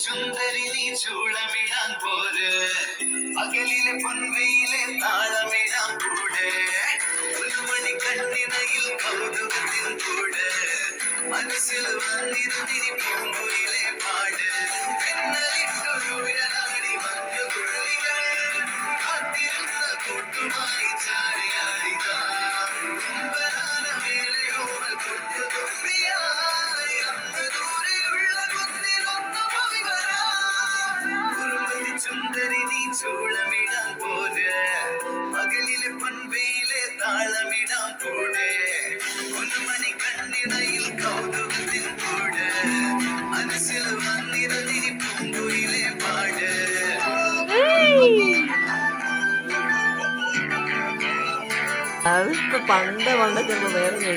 ചുന്ദരി നീ ചൂളമിടാൻ പോര് പകലിലെ പൊൻവെയിലെ താളമിടാൻ കൂടെ ഒരു മണി കണ്ണിണയിൽ കൗതുകത്തിൻ കൂടെ മനസ്സിൽ വന്നിരുന്നിരി പൂങ്കുയിലെ പാട് എന്നലിട്ടൊരുയനാടി മഞ്ഞുകുഴലികൾ കാത്തിരുന്ന കൂട്ടുമായി ചാരിയാടിക കുമ്പനാന മേലയോമൽ കൊട്ടുതുമ്പിയായി അന്ന് ദൂരെയുള്ള കുന്നിലൊന്നു പോയി ചുന്ദരി നീ ചൂളമിടാൻ പോര് പകലിലെ പൊൻവെയിലെ താളമിടാൻ കൂടെ ഒരു മണി കണ്ണിണയിൽ കൗതുകത്തിൻ കൂടെ മനസ്സിൽ വന്നിരുന്നിരി പൂങ്കുയിലെ പാട് അതിപ്പോ പണ്ട് ചെറുപ്പം വേറെ